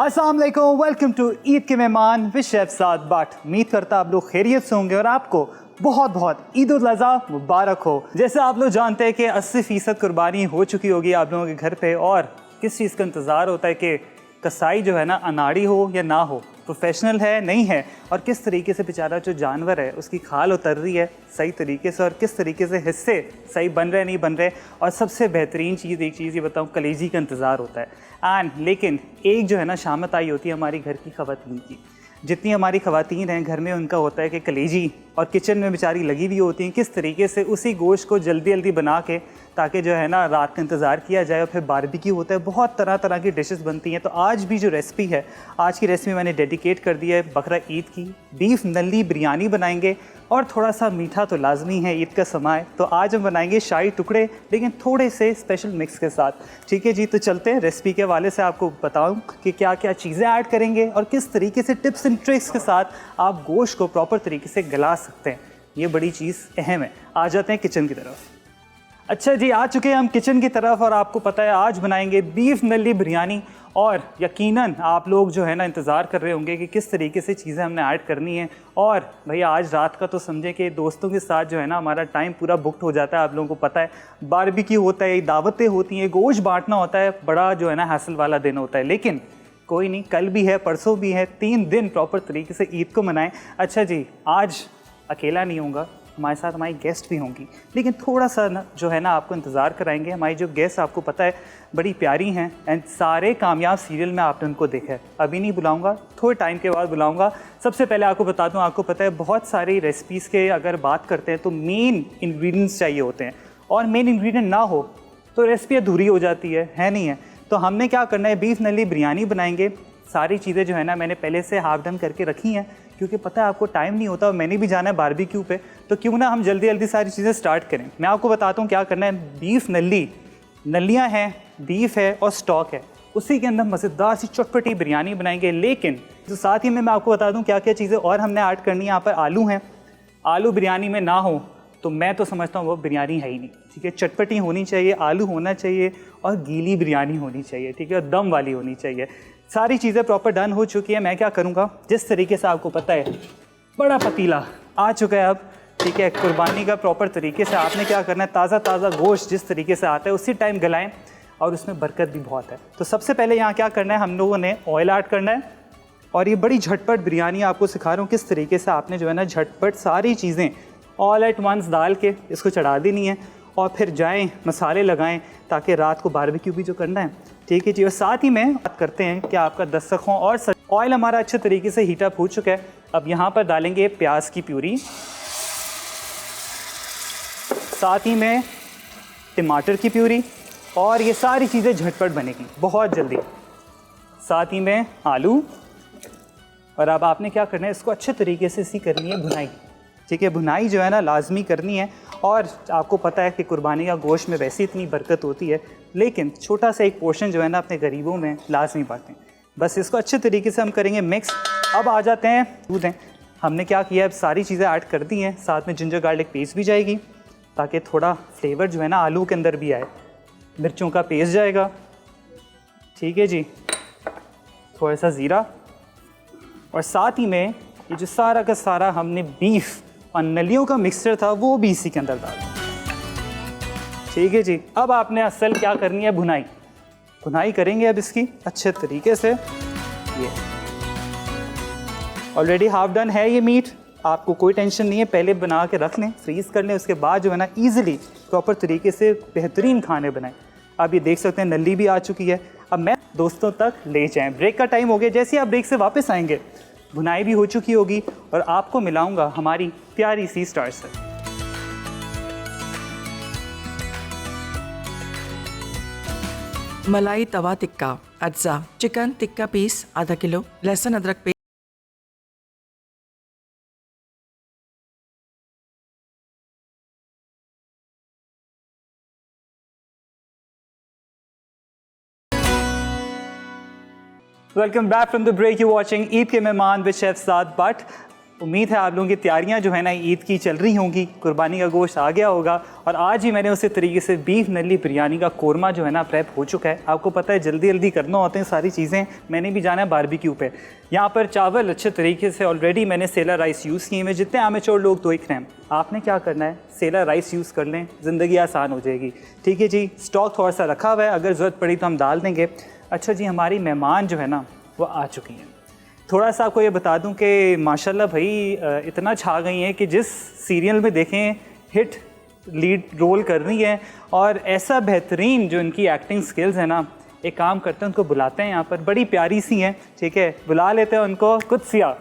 अस्सलाम वालेकुम, welcome to Eid के मेहमान विद शेफ साद बाट। उम्मीद करता आप लोग खैरियत से होंगे और आपको बहुत बहुत ईद उल अज़हा मुबारक हो। जैसे आप लोग जानते हैं कि 80% कुर्बानी हो चुकी होगी आप लोगों के घर पे, और किस चीज़ का इंतज़ार होता है कि कसाई जो है ना अनाड़ी हो या ना हो, प्रोफेशनल है नहीं है, और किस तरीके से बेचारा जो जानवर है उसकी खाल उतर रही है सही तरीके से, और किस तरीके से हिस्से सही बन रहे नहीं बन रहे। और सबसे बेहतरीन चीज़ एक चीज़ ये बताऊँ, कलेजी का इंतज़ार होता है। लेकिन एक जो है ना शामत आई होती है हमारी घर की ख़वातीन की। जितनी हमारी ख़वातीन हैं घर में, उनका होता है कि कलेजी, और किचन में बेचारी लगी हुई होती हैं किस तरीके से उसी गोश्त को जल्दी जल्दी बना के, ताकि जो है ना रात का इंतज़ार किया जाए। और फिर बारबेक्यू होता है, बहुत तरह तरह की डिशेस बनती हैं। तो आज भी जो रेसिपी है, आज की रेसिपी मैंने डेडिकेट कर दी है बकरा ईद की। बीफ नल्ली बिरयानी बनाएंगे, और थोड़ा सा मीठा तो लाजमी है, ईद का समय है। तो आज हम बनाएंगे शाही टुकड़े, लेकिन थोड़े से स्पेशल मिक्स के साथ। ठीक है जी, तो चलते हैं रेसिपी के हवाले से आपको बताऊं कि क्या क्या चीज़ें ऐड करेंगे और किस तरीके से टिप्स एंड ट्रिक्स के साथ आप गोश्त को प्रॉपर तरीके से गला सकते हैं। ये बड़ी चीज़ अहम है। आ जाते हैं किचन की तरफ। अच्छा जी, आ चुके हैं हम किचन की तरफ, और आपको पता है आज बनाएंगे बीफ नल्ली बिरयानी। और यकीनन आप लोग जो है ना इंतज़ार कर रहे होंगे कि किस तरीके से चीज़ें हमने ऐड करनी है। और भैया आज रात का तो समझें कि दोस्तों के साथ जो है ना हमारा टाइम पूरा बुकड हो जाता है। आप लोगों को पता है बारबेक्यू होता है, दावतें होती हैं, गोश्त बांटना होता है, बड़ा जो है ना हैसल वाला दिन होता है। लेकिन कोई नहीं, कल भी है, परसों भी है, 3 दिन प्रॉपर तरीके से ईद को मनाएं। अच्छा जी, आज अकेला नहीं होऊंगा, हमारे साथ हमारी गेस्ट भी होंगी, लेकिन थोड़ा सा ना जो है ना आपको इंतज़ार कराएंगे। हमारी जो गेस्ट आपको पता है बड़ी प्यारी हैं, एंड सारे कामयाब सीरियल में आपने उनको देखा है। अभी नहीं बुलाऊंगा, थोड़े टाइम के बाद बुलाऊंगा। सबसे पहले आपको बता दूं, आपको पता है बहुत सारी रेसिपीज़ के अगर बात करते हैं तो मेन इंग्रेडिएंट्स चाहिए होते हैं, और मेन इंग्रेडिएंट ना हो तो रेसिपी अधूरी हो जाती है नहीं है। तो हमने क्या करना है, बीफ नल्ली बिरयानी बनाएंगे। सारी चीज़ें जो है ना मैंने पहले से हाफ डन करके रखी हैं, क्योंकि पता है आपको टाइम नहीं होता और मैंने भी जाना है बारबेक्यू पे, तो क्यों ना हम जल्दी जल्दी सारी चीज़ें स्टार्ट करें। मैं आपको बताता हूँ क्या करना है। बीफ नल्ली, नल्लियाँ हैं, बीफ है और स्टॉक है, उसी के अंदर मज़ेदार सी चटपटी बिरयानी बनाएंगे। लेकिन तो साथ ही में मैं आपको बता दूँ क्या क्या चीज़ें और हमने ऐड करनी है। यहाँ पर आलू हैं, आलू बिरयानी में ना हो तो मैं तो समझता हूँ वो बिरयानी है ही नहीं। ठीक है, चटपटी होनी चाहिए, आलू होना चाहिए, और गीली बिरयानी होनी चाहिए। ठीक है, और दम वाली होनी चाहिए। सारी चीज़ें प्रॉपर डन हो चुकी है। मैं क्या करूँगा, जिस तरीके से आपको पता है बड़ा पतीला आ चुका है अब। ठीक है, कुर्बानी का प्रॉपर तरीके से आपने क्या करना है, ताज़ा ताज़ा गोश्त जिस तरीके से आता है उसी टाइम गलाएं, और उसमें बरकत भी बहुत है। तो सबसे पहले यहाँ क्या करना है, हम लोगों ने ऑयल ऐड करना है। और ये बड़ी झटपट बिरयानी आपको सिखा रहा हूँ किस तरीके से आपने जो है ना झटपट सारी चीज़ें ऑल एट वंस डाल के इसको चढ़ा देनी है, और फिर जाएं मसाले लगाएं, ताकि रात को बारबेक्यू भी जो करना है। ठीक है जी, और साथ ही में बात करते हैं कि आपका दस्तरखान और ऑयल हमारा अच्छे तरीके से हीटअप हो चुका है। अब यहाँ पर डालेंगे प्याज की प्यूरी, साथ ही में टमाटर की प्यूरी, और ये सारी चीज़ें झटपट बनेगी बहुत जल्दी। साथ ही में आलू, और अब आपने क्या करना है, इसको अच्छे तरीके से इसी करनी है भुनाई। ठीक है, भुनाई जो है ना लाजमी करनी है। और आपको पता है कि कुर्बानी का गोश्त में वैसे इतनी बरकत होती है, लेकिन छोटा सा एक पोर्शन जो है ना अपने गरीबों में लाजमी बांटें। बस इसको अच्छे तरीके से हम करेंगे मिक्स। अब आ जाते हैं दूध हैं। हमने क्या किया, अब सारी चीज़ें ऐड कर दी हैं, साथ में जिंजर गार्लिक पेस्ट भी जाएगी, ताकि थोड़ा फ्लेवर जो है ना आलू के अंदर भी आए। मिर्चों का पेस्ट जाएगा। ठीक है जी, थोड़ा सा ज़ीरा, और साथ ही में ये जो सारा का सारा हमने बीफ और नलियों का मिक्सचर था वो भी इसी के अंदर डाल। ठीक है जी, अब आपने असल क्या करनी है, भुनाई। भुनाई करेंगे अब इसकी अच्छे तरीके से। ये ऑलरेडी हाफ डन है ये मीट, आपको कोई टेंशन नहीं है, पहले बना के रख लें, फ्रीज़ कर लें, उसके बाद जो है ना ईजिली प्रॉपर तरीके से बेहतरीन खाने बनाएं। अब ये देख सकते हैं नली भी आ चुकी है। अब मैं दोस्तों तक ले जाएं, ब्रेक का टाइम हो गया। जैसे ही आप ब्रेक से वापस आएंगे भुनाई भी हो चुकी होगी, और आपको मिलाऊंगा हमारी प्यारी सी स्टार से। मलाई तवा टिक्का अज्जा, चिकन टिक्का पीस आधा किलो, लहसुन अदरक paste. Welcome back from the break, you watching Eid के मेहमान विद शेफ साद बाट। उम्मीद है आप लोगों की तैयारियां जो है ना ईद की चल रही होंगी, कुर्बानी का गोश्त आ गया होगा और आज ही मैंने उसी तरीके से बीफ नली बिरयानी का कोरमा जो है ना प्रेप हो चुका है। आपको पता है जल्दी जल्दी करना होते हैं सारी चीज़ें, मैंने भी जाना है बारबेक्यू पे। यहाँ पर चावल अच्छे तरीके से ऑलरेडी मैंने सेला राइस यूज़ किए हैं। जितने आमेचोर लोग देख रहे हैं, आपने क्या करना है, सेला राइस यूज़ कर लें, ज़िंदगी आसान हो जाएगी। ठीक है जी, स्टॉक थोड़ा सा रखा हुआ है, अगर ज़रूरत पड़ी तो हम डाल देंगे। अच्छा जी, हमारी मेहमान जो है ना वो आ चुकी हैं। थोड़ा सा आपको ये बता दूं कि माशाल्लाह भाई इतना छा गई हैं कि जिस सीरियल में देखें हिट लीड रोल कर रही हैं और ऐसा बेहतरीन जो इनकी एक्टिंग स्किल्स है ना, एक काम करते हैं उनको बुलाते हैं यहाँ पर, बड़ी प्यारी सी हैं, ठीक है, बुला लेते हैं उनको। कुदसिया,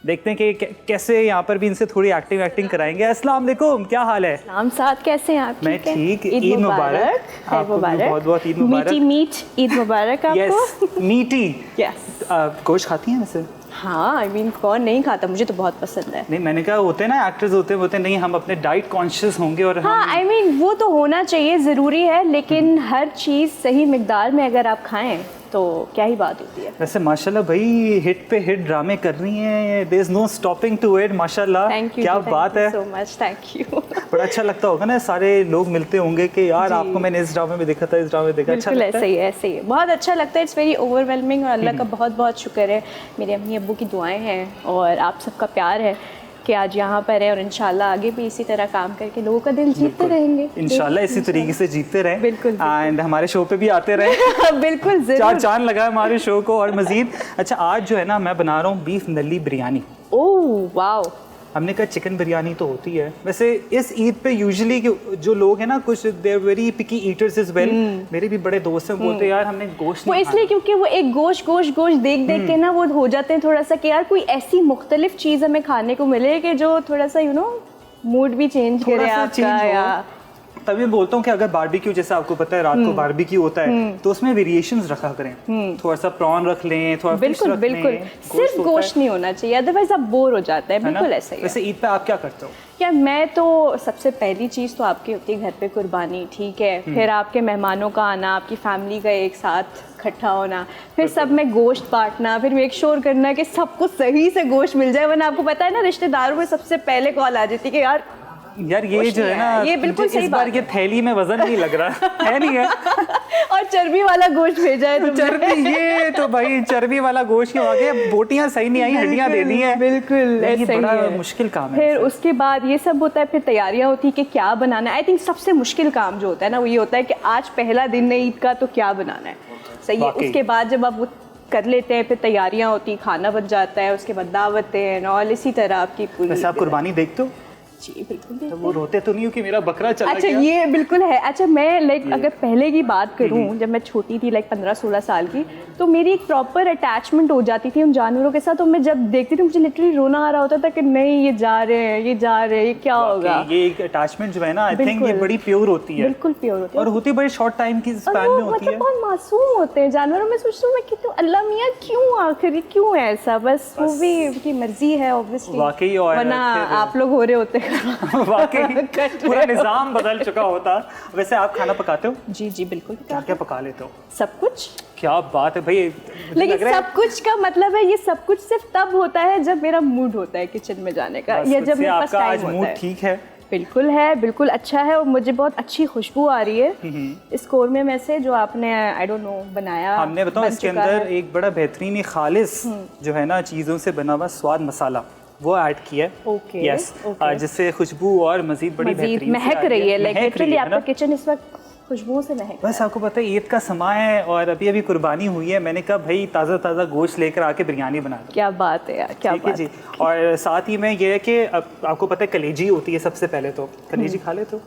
देखते हैं कि कैसे यहाँ पर भी इनसे थोड़ी एक्टिंग कराएंगे। अस्सलाम वालेकुम, क्या हाल है? हम साथ कैसे हैं आप? मैं ठीक। ईद मुबारक। आपको भी बहुत बहुत ईद मुबारक। मीठी ईद मुबारक आपको। यस, मीठी। यस। गोश्त खाती हैं वैसे? हाँ, आई मीन कौन नहीं खाता, मुझे तो बहुत पसंद है। नहीं, मैंने कहा होते हैं ना एक्टर्स होते हैं नहीं, हम अपने डाइट कॉन्शियस होंगे और हाँ, आई मीन वो तो होना चाहिए, ज़रूरी है, लेकिन हर चीज़ सही मिकदार में अगर आप खाएं तो क्या ही बात होती है। वैसे माशाल्लाह भाई हिट पे हिट ड्रामे कर रही हैं, there is no stopping to it, माशाल्लाह। थैंक यू, क्या बात है, सो मच, थैंक यू। बड़ा अच्छा लगता होगा ना, सारे लोग मिलते होंगे कि यार आपको मैंने इस ड्रामे में देखा था, इस ड्रामे में देखा। अच्छा लगता है, ऐसे ही बहुत अच्छा लगता है। इट्स वेरी ओवरवेलमिंग और अल्लाह का बहुत बहुत शुक्र है, मेरे अम्मी अब्बू की दुआएं हैं और आप सबका प्यार है कि आज यहाँ पर है और इंशाल्लाह आगे भी इसी तरह काम करके लोगों का दिल जीतते रहेंगे। इंशाल्लाह इसी तरीके से जीतते रहें। बिल्कुल। एंड हमारे शो पे भी आते रहें। बिल्कुल जरूर। चार चांद लगाए हमारे शो को और मजीद। अच्छा, आज जो है ना मैं बना रहा हूँ बीफ नली बिरयानी। Oh wow. हमने कहा चिकन बिरयानी तो होती है, वैसे इस ईद पे यूजुअली जो लोग हैं ना कुछ they are very picky eaters as well. मेरे भी बड़े दोस्त हैं, बोलते हैं यार हमने गोश्त वो नहीं इसलिए क्योंकि वो एक गोश्त देख के ना वो हो जाते हैं थोड़ा सा कि यार कोई ऐसी मुख्तलिफ चीज़ हमें खाने को मिले कि जो थोड़ा सा मूड भी चेंज करे आपका। या तभी मैं बोलता हूँ कि अगर बारबेक्यू, जैसे आपको पता है रात को बारबेक्यू होता है तो उसमें वेरिएशंस रखा करें, थोड़ा सा प्रॉन रख लें, थोड़ा फिश रख लें। बिल्कुल, सिर्फ गोश्त नहीं होना चाहिए, अदरवाइज आप बोर हो जाते हैं। बिल्कुल ऐसा ही है। वैसे ईद पे आप क्या करते हो? यार मैं तो सबसे पहली चीज़ तो आपकी होती है घर पे कुर्बानी, ठीक है, फिर आपके मेहमानों का आना, आपकी फैमिली का एक साथ इकट्ठा होना, फिर सब में गोश्त बांटना, फिर मेक श्योर करना कि सबको सही से गोश्त मिल जाए, वरना आपको पता है ना रिश्तेदारों में सबसे पहले कॉल आ जाती है कि यार ये जो है ना, ये बिल्कुल सही इस बार ये थैली में वजन नहीं लग रहा है नहीं है और चर्बी वाला गोश्त भेजा है तुमने। चर्बी, ये तो भाई चर्बी वाला गोश्त क्यों आ गया? बोटियां सही नहीं आई, हड्डियां दे दी हैं। बिल्कुल ये बड़ा मुश्किल काम है। फिर उसके बाद ये सब होता है, फिर तैयारियां होती है कि क्या बनाना है। आई थिंक सबसे मुश्किल काम जो होता है ना वो ये होता है कि आज पहला दिन है ईद का, तो क्या बनाना है। सही है। उसके बाद जब आप वो कर लेते हैं, फिर तैयारियां होती, खाना बन जाता है, उसके बाद दावतें और इसी तरह आपकी पूरी। वैसे आप कुर्बानी देखते हो? जी बिल्कुल। तो वो रोते तो नहीं हो कि मेरा बकरा चला अच्छा गया? ये बिल्कुल है। अच्छा मैं अगर पहले की बात करूं, जब मैं छोटी थी 15-16 साल की, तो मेरी एक प्रॉपर अटैचमेंट हो जाती थी उन जानवरों के साथ। तो मैं जब देखती थी मुझे लिटरली रोना आ रहा होता था कि नहीं ये जा रहे हैं, ये क्या होगा। ये एक अटैचमेंट जो है ना, आई थिंक ये बड़ी प्योर होती है। बिल्कुल प्योर होती है और होती बड़े शॉर्ट टाइम की स्पैन में होती है। बहुत मासूम होते हैं जानवरों में। सोचती हूँ मैं कि अल्लाह मियाँ क्यों आखिर क्यों है ऐसा, बस वो भी उनकी मर्जी है ऑब्वियसली। वाकई। और वरना आप लोग हो रहे होते पूरा निजाम बदल चुका होता। वैसे आप खाना पकाते हो? जी जी बिल्कुल। क्या क्या पका लेते हो? सब कुछ। क्या बात है भाई। लेकिन सब कुछ का मतलब है, ये सब कुछ सिर्फ तब होता है जब मेरा मूड होता है किचन में जाने का, या जब मेरे पास टाइम होता है। मूड ठीक है? बिल्कुल है, बिल्कुल अच्छा है और मुझे बहुत अच्छी खुशबू आ रही है इस कोरमे में से जो आपने आई डोंट नो बनाया। हमने बताओ इसके अंदर एक बड़ा बेहतरीन खालिस जो है ना चीज़ों से बना हुआ स्वाद मसाला वो ऐड किया है। ओके। यस, जिससे खुशबू और मजीद बड़ी बेहतरीन महक रही है। लाइक लिटरली आपका किचन इस वक्त खुशबू से महक। बस आपको पता है ईद का समा है और अभी कुर्बानी हुई है। मैंने कहा भाई ताज़ा गोश्त लेकर आके बिरयानी बना दो। क्या बात है यार, क्या बात जी। और साथ ही में ये है कि आपको पता है कलेजी होती है सबसे पहले, तो कलेजी खा लेते हो?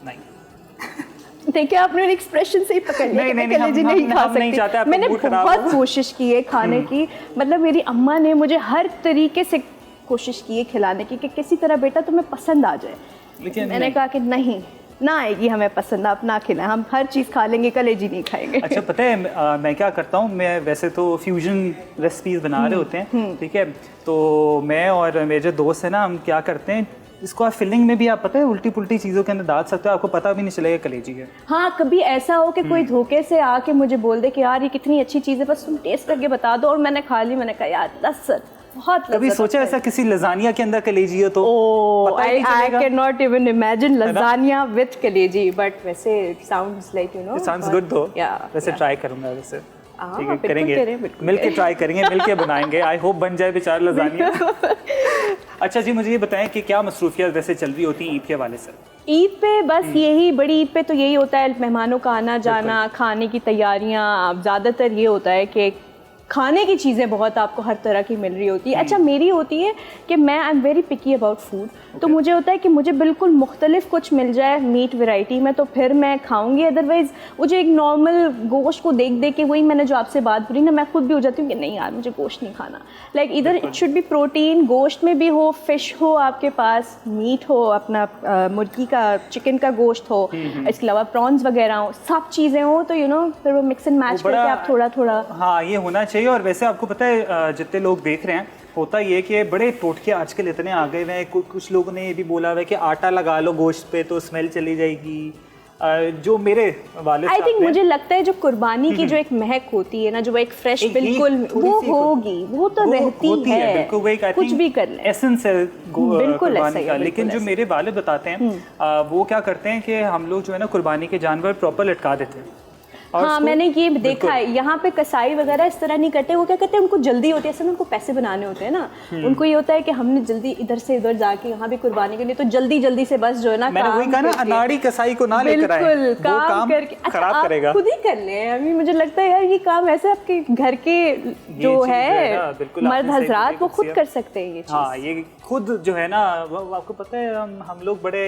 नहीं। देखिए आपने एक्सप्रेशन से ही पकड़ लिया। कलेजी नहीं खा सकती। मैंने बहुत कोशिश की है खाने की, मतलब मेरी अम्मा ने मुझे हर तरीके से कोशिश की है खिलाने की कि किसी तरह बेटा तुम्हें पसंद आ जाए, लेकिन मैंने कहा कि नहीं ना आएगी हमें पसंद, आप ना खिलाएं, हम हर चीज़ खा लेंगे, कलेजी नहीं खाएंगे। अच्छा पता है मैं क्या करता हूँ, मैं वैसे तो फ्यूजन रेसिपीज़ बना रहे होते हैं, ठीक है, तो मैं और मेरे जो दोस्त हैं ना, हम क्या करते हैं, इसको आप फिलिंग में भी आप पता है उल्टी पुल्टी चीज़ों के अंदर डाल सकते हो, आपको पता भी नहीं चलेगा कलेजी है। हाँ, कभी ऐसा हो कि कोई धोखे से आके मुझे बोल दे कि यार ये कितनी अच्छी चीज़ है, बस तुम टेस्ट करके बता दो, और मैंने खा ली, मैंने कहा यार बहुत कभी सोचा ऐसा किसी लजानिया के अंदर कलेजी हो तो पता ही नहीं आई चलेगा? Can not even imagine lasagne with कलेजी, बट वैसे it sounds like you know, it sounds good दो। वैसे ट्राई करूंगा वैसे, ठीक है, करेंगे, मिलके ट्राई करेंगे, मिलके बनाएंगे। आई होप बन जाए बेचारा लजानिया। अच्छा जी, मुझे ये बताएं कि क्या मसरूफियत वैसे चल रही होती है ईद के हवाले से? ईद पे बस यही, बड़ी ईद पे तो यही होता है, मेहमानों का आना जाना, खाने की तैयारियां। ज़्यादातर ये होता है कि खाने की चीज़ें बहुत आपको हर तरह की मिल रही होती है। अच्छा, मेरी होती है कि मैं I am very picky about food, तो मुझे होता है कि मुझे बिल्कुल मुख्तलिफ कुछ मिल जाए मीट वैरायटी में तो फिर मैं खाऊंगी। अदरवाइज़ मुझे एक नॉर्मल गोश्त को देख देख के, वही मैंने जो आपसे बात करी ना, मैं खुद भी हो जाती हूँ कि नहीं यार मुझे गोश्त नहीं खाना। लाइक इधर इट शुड बी प्रोटीन, गोश्त में भी हो, फिश हो आपके पास, मीट हो, अपना मुर्गी का, चिकन का गोश्त हो, इसके अलावा प्रॉन्स वगैरह हो, सब चीज़ें हो, तो यू नो फिर वो मिक्स एंड मैच करके आप थोड़ा थोड़ा, हाँ ये होना चाहिए। और वैसे आपको पता है जितने लोग देख रहे हैं, होता ये कि बड़े टोटके आजकल इतने आ गए हैं। कुछ लोगों ने ये भी बोला हुआ है कि आटा लगा लो गोश्त पे तो स्मेल चली जाएगी। जो मेरे वाले आई थिंक मुझे लगता है जो कुर्बानी की जो एक महक होती है ना, जो एक फ्रेश बिल्कुल वो होगी, वो तो रहती है, बिल्कुल कुछ भी कर ले, एसेंस है बिल्कुल कुर्बानी का। लेकिन जो मेरे वाले बताते हैं वो क्या करते हैं कि हम लोग जो है ना कुर्बानी के जानवर प्रॉपर लटका देते हैं। हाँ मैंने ये देखा है, यहाँ पे कसाई वगैरह इस तरह नहीं करते। वो क्या करते हैं, उनको जल्दी होती है, असल में उनको पैसे बनाने होते हैं ना, उनको ये होता है कि हमने जल्दी इधर से इधर जाके यहाँ भी कुर्बानी के लिए, तो जल्दी जल्दी से बस जो है ना, मैंने वही कहा ना, अनाड़ी कसाई को ना लेकर आए, बिल्कुल काम करके खराब करेगा, खुद ही कर ले। अभी मुझे लगता है यार ये काम ऐसे आपके घर के जो है मर्द हजरात वो खुद कर सकते हैं ये चीज। हाँ ये खुद जो है ना, आपको पता है हम लोग बड़े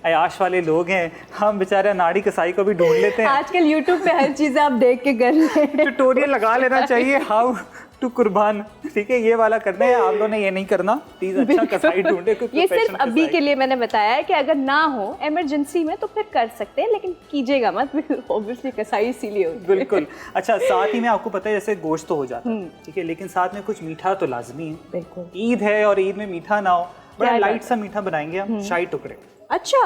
अयाश वाले लोग हैं, हम बेचारे अनाड़ी कसाई को भी ढूंढ लेते हैं। आजकल यूट्यूब पे हर चीज़ आप देख के कर ले, ट्यूटोरियल लगा लेना चाहिए हाउ टू कुर्बान, ठीक है, ये वाला करना है। आप लोगों ने ये नहीं करना, प्लीज अच्छा कसाई ढूंढे। ये सिर्फ अभी के लिए मैंने बताया है कि अगर ना हो इमरजेंसी में तो फिर कर सकते हैं, लेकिन कीजिएगा मत, ऑब्वियसली कसाई इसीलिए होती है। बिल्कुल। अच्छा, साथ ही में आपको पता है जैसे गोश्त तो हो जाता है, ठीक है, लेकिन साथ में कुछ मीठा तो लाजमी है। बिल्कुल, ईद है और ईद में मीठा ना हो, बड़ा लाइट सा मीठा बनाएंगे हम, शाही टुकड़े। अच्छा,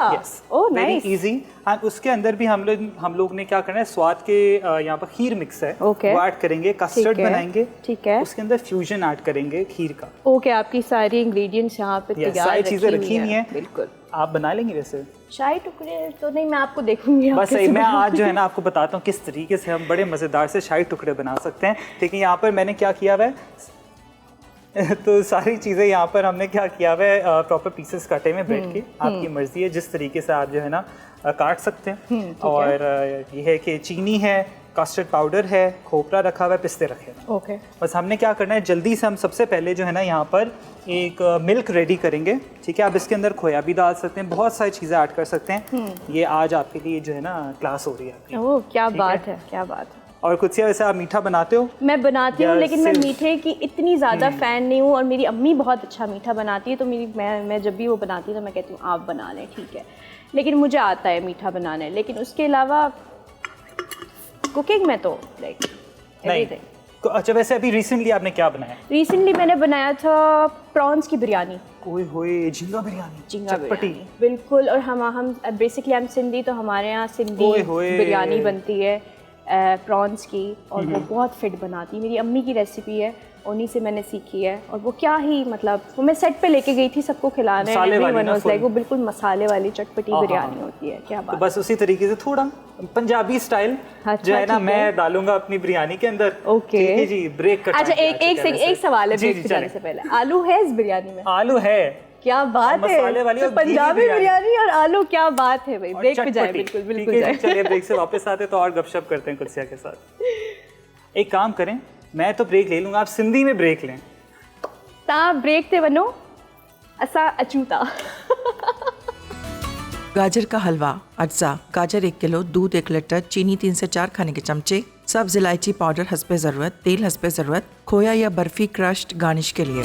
oh nice, very easy. And उसके अंदर भी हम लोग ने क्या करना है, स्वाद के यहाँ पर खीर मिक्स है, वो ऐड करेंगे, कस्टर्ड बनाएंगे, ठीक है, उसके अंदर फ्यूजन ऐड करेंगे खीर का। ओके, आपकी सारी इंग्रेडिएंट्स यहाँ पे तैयार सारी चीजें रखी हुई हैं। बिल्कुल, आप बना लेंगे वैसे? शाही टुकड़े तो नहीं, मैं आपको देखूंगी। बस सही, मैं आज जो है ना आपको बताता हूँ किस तरीके से हम बड़े मज़ेदार से शाही टुकड़े बना सकते हैं। ठीक है, यहाँ पर मैंने क्या किया हुआ है तो सारी चीज़ें यहाँ पर हमने क्या किया हुआ है, प्रॉपर पीसेस काटे हुए ब्रेड के। आपकी मर्जी है जिस तरीके से आप जो है ना काट सकते हैं। और ये है कि चीनी है, कस्टर्ड पाउडर है, खोपरा रखा हुआ है, पिस्ते रखे हैं। ओके, बस हमने क्या करना है, जल्दी से हम सबसे पहले जो है ना यहाँ पर एक मिल्क रेडी करेंगे। ठीक है, आप इसके अंदर खोया भी डाल सकते हैं, बहुत सारी चीज़ें ऐड कर सकते हैं। ये आज आपके लिए जो है ना क्लास हो रही है। ओह क्या बात है, क्या बात है। और कुछ वैसे आप मीठा बनाते हो? मैं बनाती हूँ, लेकिन मैं मीठे की इतनी ज़्यादा फ़ैन नहीं हूँ, और मेरी अम्मी बहुत अच्छा मीठा बनाती है, तो मैं जब भी वो बनाती है तो मैं कहती हूँ आप बना लें, ठीक है। लेकिन मुझे आता है मीठा बनाने, लेकिन उसके अलावा कुकिंग में तो लाइक एवरीथिंग। अच्छा, वैसे अभी रिसेंटली आपने क्या बनाया? रिसेंटली मैंने बनाया था प्रॉन्स की बिरयानी। ओए झींगा बिरयानी, झींगा बिरयानी, बिल्कुल। और हम बेसिकली हम सिंधी, तो हमारे यहाँ सिंधी बिरयानी बनती है प्रॉन्स की, और वो बहुत फिट बनाती, मेरी अम्मी की रेसिपी है, उन्हीं से मैंने सीखी है। और वो क्या ही मतलब, वो मैं सेट पे लेके गई थी सबको खिलाने, वो बिल्कुल मसाले वाली चटपटी बिरयानी होती है, क्या बात। तो बस उसी तरीके से थोड़ा पंजाबी स्टाइल जो है ना मैं डालूंगा अपनी बिरयानी के अंदर। ओके जी, ब्रेक करते हैं। अच्छा, एक सवाल है ब्रेक करने से पहले, आलू है इस बिरयानी में? आलू है, क्या बात है, तो पंजाबी बिरयानी और आलू, क्या बात है भाई। ब्रेक पे जाए, बिल्कुल बिल्कुल जाए। चलिए ब्रेक से वापस आते तो और गपशप करते हैं कुत्सिया के साथ। एक काम करें, मैं तो ब्रेक ले लूंगा, आप सिंधी में ब्रेक लें। ता ब्रेक ते वनो असा अचूता। गाजर का हलवा, अज्जा, गाजर 1 किलो, दूध 1 लीटर, चीनी 3 से 4 खाने के चमचे, सब्ज इलायची पाउडर हस्बे ज़रूरत, तेल हस्बे ज़रूरत, खोया या बर्फी क्रश्ड गार्निश के लिए।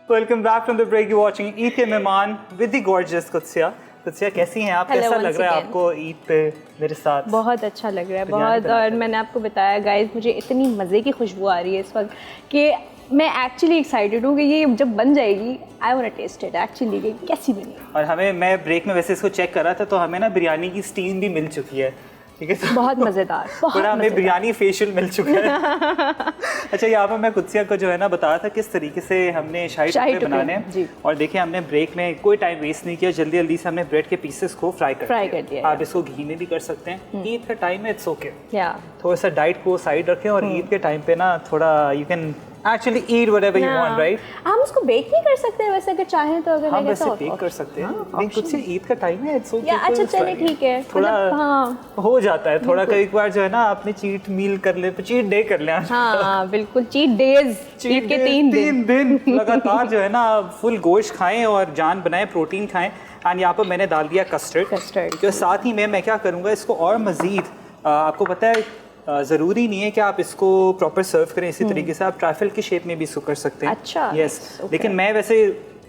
Welcome back from the break, you watching Eid के मेहमान with the gorgeous Qudsia. Qudsia कैसी हैं आप? कैसा लग रहा है आपको ईद पे मेरे साथ? बहुत अच्छा लग रहा है, बहुत। और मैंने आपको बताया गाइस, मुझे इतनी मज़े की खुशबू आ रही है इस वक्त कि मैं एक्चुअली एक्साइटेड हूँ कि ये जब बन जाएगी, I want to taste it actually कि कैसी बनी। और हमें, मैं ब्रेक में वैसे इसको चेक कर रहा था, तो हमें ना बिरयानी की स्टीम भी मिल चुकी है, ठीक है। बहुत मज़ेदार, पूरा हमें बिरयानी फेशियल मिल चुका है। अच्छा, यहाँ पर मैं कुत्सिया को जो है ना बताया था किस तरीके से हमने शाही टुकड़े बनाने हैं। और देखिए हमने ब्रेक में कोई टाइम वेस्ट नहीं किया, जल्दी जल्दी से हमने ब्रेड के पीसेस को फ्राई कर दिया। आप इसको घी में भी कर सकते हैं। ईद का टाइम है, इट्स ओके, थोड़ा सा डाइट को साइड रखें और ईद के टाइम पे ना थोड़ा you can actually eat whatever you want, right? हम उसको बेक भी कर सकते हैं वैसे अगर चाहें तो, अगर हम वैसे बेक कर सकते हैं, लेकिन कुछ ईद का टाइम है, इट्स ओके। अच्छा चलिए ठीक है, थोड़ा हो जाता है, थोड़ा कई बार जो है ना अपने चीट मील कर ले, चीट डे कर ले। हाँ बिल्कुल, चीट डेज, चीट के 3 दिन लगातार जो है ना फुल गोश्त खाएं और जान बनाएं, प्रोटीन खाएं। एंड यहाँ पर मैंने डाल दिया कस्टर्ड, जो साथ ही में मैं क्या करूँगा इसको और मज़ीद, आपको पता है ज़रूरी नहीं है कि आप इसको प्रॉपर सर्व करें इसी तरीके से, आप ट्राइफल की शेप में भी इसको कर सकते हैं। अच्छा, यस, लेकिन मैं वैसे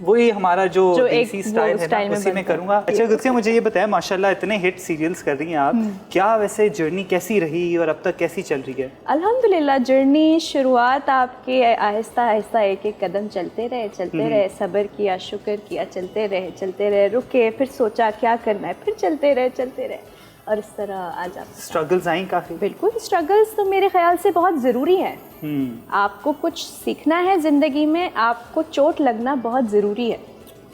वही हमारा जो देसी स्टाइल है ना उसी में करूँगा। अच्छा गुत्सिया, मुझे ये बताया माशाल्लाह इतने हिट सीरियल्स कर रही हैं आप, क्या वैसे जर्नी कैसी रही और अब तक कैसी चल रही है? अल्हम्दुलिल्लाह, जर्नी शुरुआत आपके आहिस्ता आहिस्ता एक एक कदम चलते रहे, सब्र किया, शुक्र किया, चलते रहे, रुके, फिर सोचा क्या करना है, फिर चलते रहे और इस तरह आज आप स्ट्रगल्स आई काफ़ी? बिल्कुल, स्ट्रगल्स तो मेरे ख्याल से बहुत ज़रूरी है। आपको कुछ सीखना है ज़िंदगी में, आपको चोट लगना बहुत ज़रूरी है।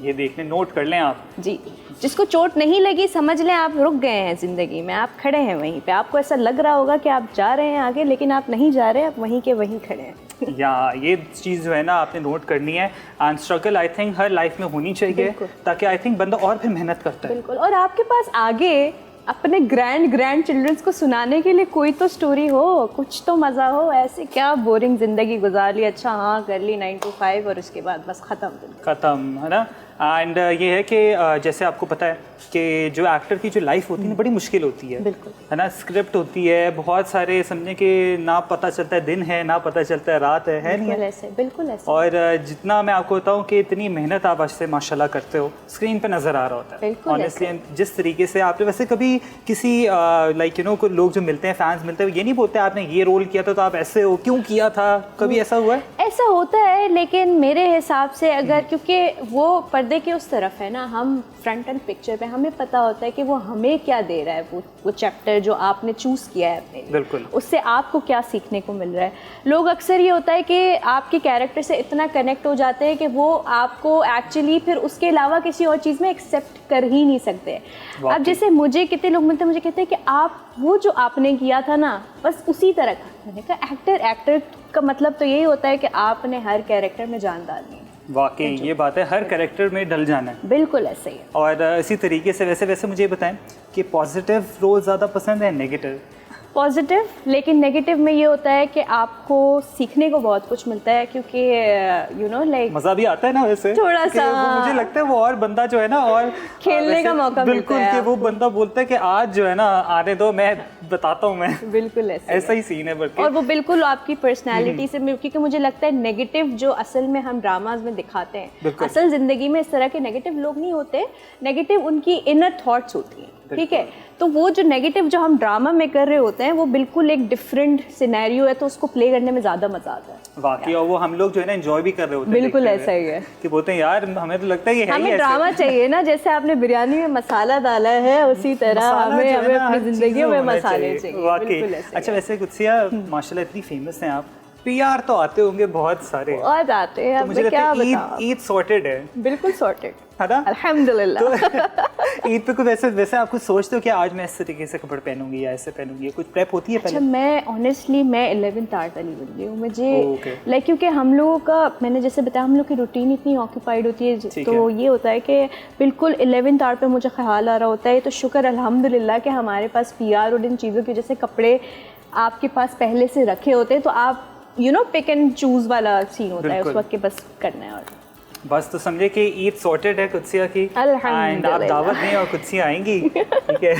ये देखने नोट कर लें आप जी। जिसको चोट नहीं लगी समझ लें आप रुक गए हैं ज़िंदगी में, आप खड़े हैं वहीं पे। आपको ऐसा लग रहा होगा कि आप जा रहे हैं आगे, लेकिन आप नहीं जा रहे, आप वहीं के वहीं खड़े हैं। या ये चीज़ जो है ना आपने नोट करनी है। And struggle I think her life में होनी चाहिए, ताकि आई थिंक बंदा और भी मेहनत करता है। बिल्कुल, और आपके पास आगे अपने ग्रैंड चिल्ड्रंस को सुनाने के लिए कोई तो स्टोरी हो, कुछ तो मज़ा हो। ऐसे क्या बोरिंग ज़िंदगी गुजार ली, अच्छा हाँ कर ली 9 to 5 और उसके बाद बस ख़त्म, है ना। एंड ये है कि जैसे आपको पता है कि जो एक्टर की जो लाइफ होती है ना बड़ी मुश्किल होती है, बिल्कुल, है ना। स्क्रिप्ट होती है, बहुत सारे समझे कि ना पता चलता है दिन है ना पता चलता है रात है नहीं है? बिल्कुल ऐसे। और जितना मैं आपको बताऊं कि इतनी मेहनत आप आज से माशाल्लाह करते हो, स्क्रीन पे नज़र आ रहा होता है ऑनेस्टली। जिस तरीके से आपने वैसे कभी किसी लाइक यू नो लोग जो मिलते हैं, फैंस मिलते हैं, ये नहीं बोलते आपने ये रोल किया था तो आप ऐसे हो, क्यों किया था? कभी ऐसा हुआ है? ऐसा होता है, लेकिन मेरे हिसाब से अगर, क्योंकि वो पर्दे के उस तरफ है ना, हम फ्रंट एंड पिक्चर पे हमें पता होता है कि वो हमें क्या दे रहा है, वो चैप्टर जो आपने चूज़ किया है अपने लिए, बिल्कुल, उससे आपको क्या सीखने को मिल रहा है। लोग अक्सर ये होता है कि आपके कैरेक्टर से इतना कनेक्ट हो जाते हैं कि वो आपको एक्चुअली फिर उसके अलावा किसी और चीज़ में एक्सेप्ट कर ही नहीं सकते। अब जैसे मुझे कितने लोग मिलते हैं, मुझे कहते हैं कि आप वो जो आपने किया था ना बस उसी तरह का। मैंने कहा एक्टर का मतलब तो यही होता है कि आपने हर कैरेक्टर में जान डालनी है। वाकई ये बात है, हर कैरेक्टर में ढल जाना है। बिल्कुल ऐसे ही है। और इसी तरीके से वैसे मुझे बताएं कि पॉजिटिव रोल ज़्यादा पसंद है नेगेटिव? पॉजिटिव, लेकिन नेगेटिव में ये होता है कि आपको सीखने को बहुत कुछ मिलता है, क्योंकि यू नो लाइक मज़ा भी आता है ना वैसे थोड़ा सा। मुझे लगता है वो और बंदा जो है ना और खेलने का मौका मिलता है। बिल्कुल, कि वो बंदा बोलता है कि आज जो है ना आने दो, मैं बताता हूँ मैं। बिल्कुल ऐसा ही सीन है बल्कि, और वो बिल्कुल आपकी पर्सनैलिटी से, क्योंकि मुझे लगता है नेगेटिव जो असल में हम ड्रामाज में दिखाते हैं, असल ज़िंदगी में इस तरह के नेगेटिव लोग नहीं होते। नेगेटिव उनकी इनर थॉट्स होती हैं, ठीक है। तो वो जो नेगेटिव जो हम ड्रामा में कर रहे होते हैं वो बिल्कुल एक डिफरेंट सिनेरियो है, तो उसको प्ले करने में ज़्यादा मज़ा आता है वाकई। और वो हम लोग जो है ना एंजॉय भी कर रहे होते हैं। बिल्कुल ऐसा ही है कि बोलते हैं यार हमें तो लगता है कि हमें ड्रामा चाहिए ना, जैसे आपने बिरयानी में मसाला डाला है उसी तरह हमें अपनी ज़िंदगी में मसाले चाहिए। वाकई। अच्छा वैसे गुत्सिया माशाल्लाह इतनी फेमस हैं आप, पीआर तो आते होंगे बहुत सारे? बहुत आते हैं। तो मुझे लगता है ईद सॉर्टेड है? बिल्कुल सॉर्टेड है ना, अल्हम्दुलिल्लाह। तो ईद पे कुछ वैसे आप कुछ सोचते हो कि आज मैं इस तरीके से कपड़े पहनूंगी या ऐसे पहनूंगी, कुछ प्रेप होती है पहले? अच्छा, मैं ऑनेस्टली 11th आर्ट वाली बन गई हूँ। मुझे लाइक क्योंकि हम लोगों का, मैंने जैसे बताया, हम लोग की रूटीन इतनी ऑक्यूपाइड होती है, तो ये होता है कि बिल्कुल 11th आर्ट पे मुझे ख्याल आ रहा होता है। तो शुक्र अल्हम्दुलिल्लाह कि हमारे पास पीआर और इन चीज़ों की वजह से कपड़े आपके पास पहले से रखे होते हैं, तो आप you know pick and choose वाला सीन होता है उस वक्त के, बस करना है और बस। तो समझे कि ईद सॉर्टेड है कुत्सिया की, एंड आप दावत दें और कुत्सिया आएंगी, ठीक है।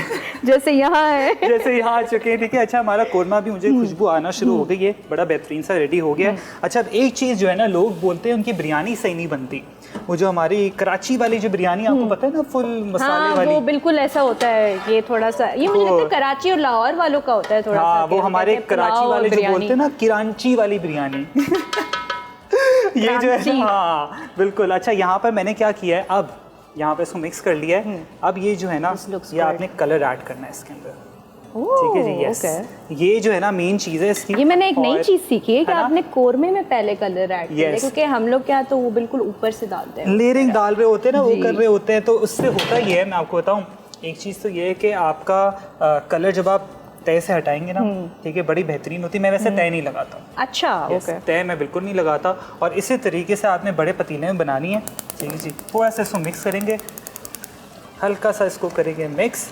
जैसे यहाँ है, जैसे यहाँ आ चुके हैं, ठीक है। अच्छा, हमारा कोरमा भी मुझे खुशबू आना शुरू हो गई है, बड़ा बेहतरीन सा रेडी हो गया। अच्छा, अब एक चीज़ जो है ना लोग बोलते हैं उनकी बिरयानी सही नहीं बनती, वो जो हमारी कराची वाली जो बिरयानी आपको पता है ना फुल मसाले वाली, वो बिल्कुल ऐसा होता है। ये थोड़ा सा, ये मुझे लगता है कराची और लाहौर वालों का होता है थोड़ा सा। वो हमारे कराची वाले जो बोलते हैं ना किरांची वाली बिरयानी ये जो है, हाँ बिल्कुल। अच्छा, यहाँ पर मैंने क्या किया है, अब यहाँ पे इसको मिक्स कर लिया है। अब ये जो है ना, ये आपने कलर ऐड करना है इसके अंदर। ठीक है जी, यस। ये जो है ना मेन चीज़ है इसकी। ये मैंने एक नई चीज़ सीखी है कि है ना? आपने कोरमे में पहले कलर ऐड किया Yes. क्योंकि हम लोग क्या तो वो बिल्कुल ऊपर से डालते हैं, लेयरिंग डाल रहे होते हैं ना, वो कर रहे होते हैं, तो उससे होता ये है, मैं आपको बताऊं, एक चीज़ तो ये है कि आपका कलर जब आप तय से हटाएंगे ना, ठीक है, बड़ी बेहतरीन होती है। मैं वैसे तय नहीं लगाता। अच्छा, ओके। तय मैं बिल्कुल नहीं लगाता। और इसी तरीके से आपने बड़े पतीले में बनानी है, ठीक है जी। थोड़ा सा इसको मिक्स करेंगे, हल्का सा इसको करेंगे मिक्स,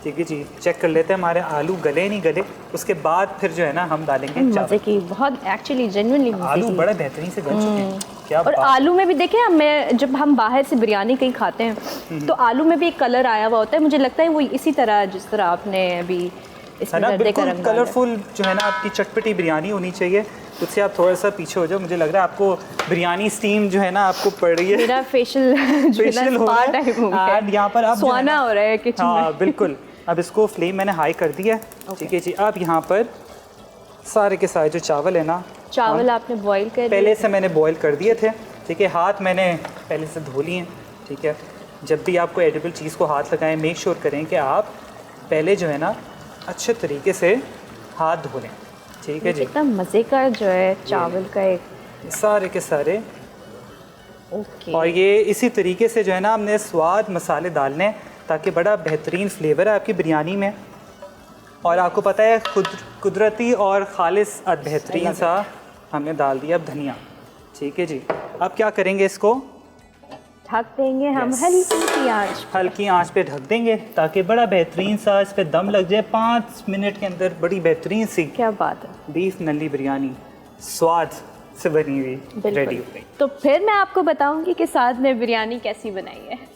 ठीक है जी। चेक कर लेते हैं हमारे आलू गले नहीं गले, उसके बाद फिर जो है ना हम डालेंगे मजे चावल। की, बहुत एक्चुअली जेन्युइनली आलू बड़ा बेहतरीन से गल चुके हैं, क्या और बात। आलू में भी देखें, मैं जब हम बाहर से बिरयानी कहीं खाते हैं तो आलू में भी एक कलर आया हुआ होता है, मुझे लगता है वो इसी तरह जिस तरह आपने अभी है इसमें ना, जर्दे का बिल्कुल रंग डाला है। कलरफुल जो है ना आपकी चटपटी बिरयानी होनी चाहिए। उससे आप थोड़ा सा पीछे हो जाओ, मुझे लग रहा है आपको बिरयानी स्टीम जो है ना आपको पड़ रही है। मेरा फेशियल फेशियल हो रहा है एंड यहाँ पर अब जो है स्वाना ना- हो रहा है किचन हाँ में। बिल्कुल। अब इसको फ्लेम मैंने हाई कर दिया है, ठीक है जी। अब यहाँ पर सारे के सारे जो चावल है ना, चावल आपने बॉईल कर पहले से मैंने बॉईल कर दिए थे, ठीक है। हाथ मैंने पहले से धो लिए हैं, ठीक है। जब भी आपको एडिबल चीज़ को हाथ लगाएं, मेक श्योर करें कि आप पहले जो है ना अच्छे तरीके से हाथ धो लें, ठीक है जी। कितना मज़े का जो है चावल का एक सारे के सारे। ओके। और ये इसी तरीके से जो है ना हमने स्वाद मसाले डालने हैं ताकि बड़ा बेहतरीन फ्लेवर है आपकी बिरयानी में। और आपको पता है कुदरती और खालिस बेहतरीन सा हमने डाल दिया अब धनिया, ठीक है जी। अब क्या करेंगे, इसको ढक देंगे हम Yes. हल्की आंच पे ढक देंगे ताकि बड़ा बेहतरीन सा इस पे दम लग जाए। 5 मिनट के अंदर बड़ी बेहतरीन सी क्या बात है, बीफ नली बिरयानी स्वाद से बनी हुई रेडी हो गई। तो फिर मैं आपको बताऊंगी कि साथ में बिरयानी कैसी बनाई है।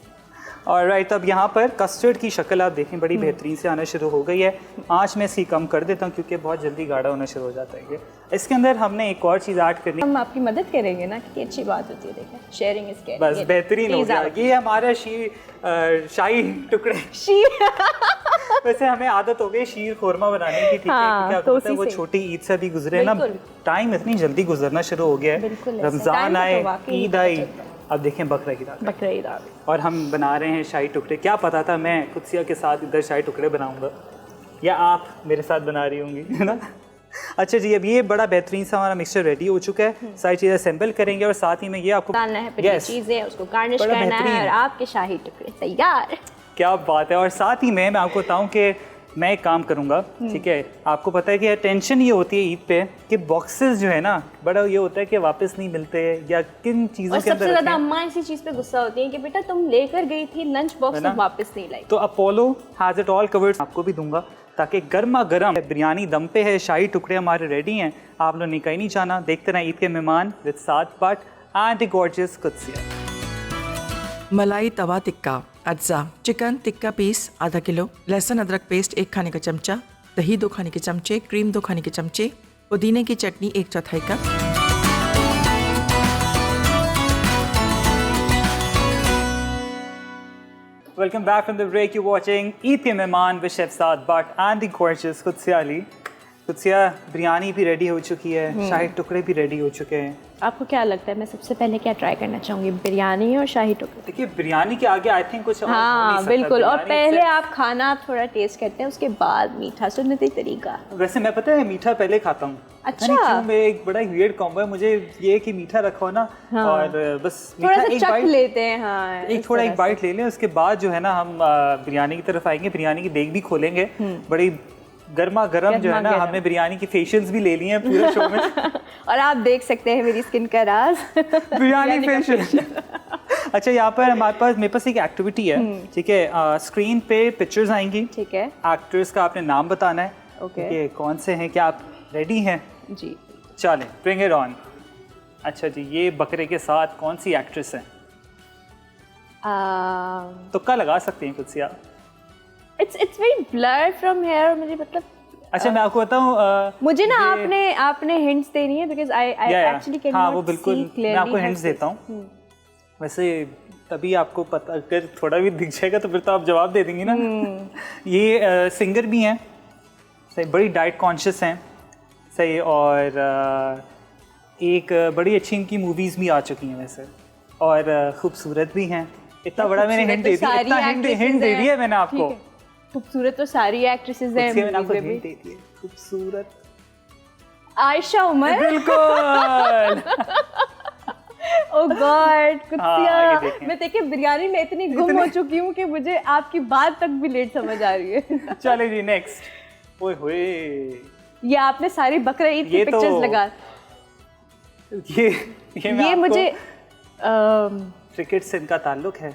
और राइट, अब यहाँ पर कस्टर्ड की शक्ल आप देखें बड़ी बेहतरीन से आना शुरू हो गई है। आँच में इसकी कम कर देता हूँ क्योंकि बहुत जल्दी गाढ़ा होना शुरू हो जाता है ये। इसके अंदर हमने एक और चीज़ ऐड करनी, हम आपकी मदद करेंगे ना, कि अच्छी बात होती है, देखें शेयरिंग इसके बस बेहतरीन हो गया। ये हमारा शाही टुकड़े वैसे हमें आदत हो गई शीर खोरमा बनाने की, ठीक है। हाँ, क्या तो होता है वो उसी से। छोटी ईद से भी गुजरे ना, बिल्कुल। टाइम इतनी जल्दी गुजरना शुरू हो गया है। बिल्कुल ऐसे। रमज़ान टाइम तो आए, वाकई ईद आई, अब देखें बकरा ईद आ गई। बकरा ईद आ गई। और हम बना रहे हैं शाही टुकड़े। क्या पता था मैं कुदसिया के साथ इधर शाही टुकड़े बनाऊंगा, या आप मेरे साथ बना रही होंगी, है ना। अच्छा जी, अब ये बड़ा बेहतरीन सा हमारा मिक्सचर रेडी हो चुका है। सारी चीज़ें असेंबल करेंगे और साथ ही में ये आपको डालना है, फिर Yes. चीज़ें उसको गार्निश बड़ा करना है बेहतरीन। और आपके शाही टुकड़े तैयार। क्या बात है। और साथ ही में मैं आपको बताऊं कि मैं एक काम करूंगा, ठीक है। आपको पता है कि टेंशन ये होती है ईद पे कि बॉक्सेस जो है ना, बड़ा ये होता है कि वापस नहीं मिलते या किन चीज़ों और के सबसे अंदर ज्यादा रखें। अम्मा इसी चीज पे गुस्सा होती है कि बेटा तुम लेकर गई थी लंच बॉक्स है ना? तुम वापस नहीं लाई। तो Apollo has it all covered आपको भी दूंगा ताकि गर्मा गर्म बिरयानी दम पे है, शाही टुकड़े हमारे रेडी हैं। आप लोग ने कहीं नहीं जाना, देखते रहें ईद के मेहमान with Saad Butt and the gorgeous Qudsia. मलाई तवा टिक्का अज्जा, चिकन टिक्का पीस आधा किलो, लहसुन अदरक पेस्ट 1 खाने का चमचा, दही 2 खाने के चमचे, क्रीम 2 खाने के चमचे, पुदीने की चटनी 1/4 cup. Welcome back from the break. You watching Eid के मेहमान with chef Saad Butt and the gorgeous Qudsia Ali. Qudsia, biryani भी रेडी हो चुकी है, शाही टुकड़े भी रेडी हो चुके हैं। आपको क्या लगता है मैं सबसे पहले क्या ट्राई करना चाहूंगी, बिरयानी और शाही टुकड़े? देखिए बिरयानी के आगे आई थिंक कुछ और हो हाँ नहीं सकता। बिल्कुल। और बिरयानी पहले से- आप खाना थोड़ा टेस्ट करते हैं, उसके बाद मीठा, सुन्नती तरीका। वैसे मैं पता है मीठा पहले खाता हूँ। अच्छा। यानी क्यों, मैं एक बड़ा वियर्ड कॉम्बो है मुझे ये कि मीठा रखा हो ना, हाँ। और बस थोड़ा मीठा सा एक चख बाइट, लेते हैं। हाँ एक थोड़ा एक बाइट ले लें, उसके बाद जो है ना हम बिरयानी की तरफ आएंगे। बिरयानी की देग भी खोलेंगे, बड़ी गर्मा गर्म जो है ना। गर्मा-गर्म। हमने बिरयानी की फेशियल्स भी ले लिए हैं पूरे शो में। और आप देख सकते हैं मेरी स्किन का राज। बिरयानी का फेशियल। अच्छा, यहाँ पर मेरे पास एक एक्टिविटी है, ठीक है। स्क्रीन पे पिक्चर्स आएंगी, ठीक है। एक्टर्स का आपने नाम बताना है, ओके। ठीक है, कौन से हैं, क्या आप रेडी हैं? जी चलें, ब्रिंग इट ऑन। अच्छा जी, ये बकरे के साथ कौन सी एक्ट्रेस है? तुक्का लगा सकते हैं कुछ आप। It's very blur from here, मुझे मतलब अच्छा मैं आपको बताऊं, मुझे ना आपने हिंट्स देनी है बिकॉज़ आई एक्चुअली कैन हाँ नॉट वो बिल्कुल सी मैं क्लियरली। आपको हिंट्स देता हूँ। वैसे तभी आपको पता, अगर थोड़ा भी दिख जाएगा तो फिर तो आप जवाब दे देंगी ना। ये सिंगर भी हैं, सही, बड़ी डाइट कॉन्शियस हैं, सही, और एक बड़ी अच्छी इनकी मूवीज़ भी आ चुकी हैं वैसे, और खूबसूरत भी हैं। इतना बड़ा मैंने हिंट दे दिया, इतना हिंट दे दिया है मैंने आपको। खूबसूरत तो सारी एक्ट्रेसेस हैं उसके मैंने आपको movie में hint दे दी है। खूबसूरत आयशा उमर बिल्कुल ओ गॉड हाँ, ये देखें। मैं देखिए बिरयानी में इतनी गुम हो चुकी हूँ कि मुझे आपकी बात तक भी लेट समझ आ रही है। चले जी नेक्स्ट। ओए होए ये आपने सारी बकरा ईद की ये तो- पिक्चर्स लगा ये मैं ये आपको मुझे क्रिकेट से इनका ताल्लुक है,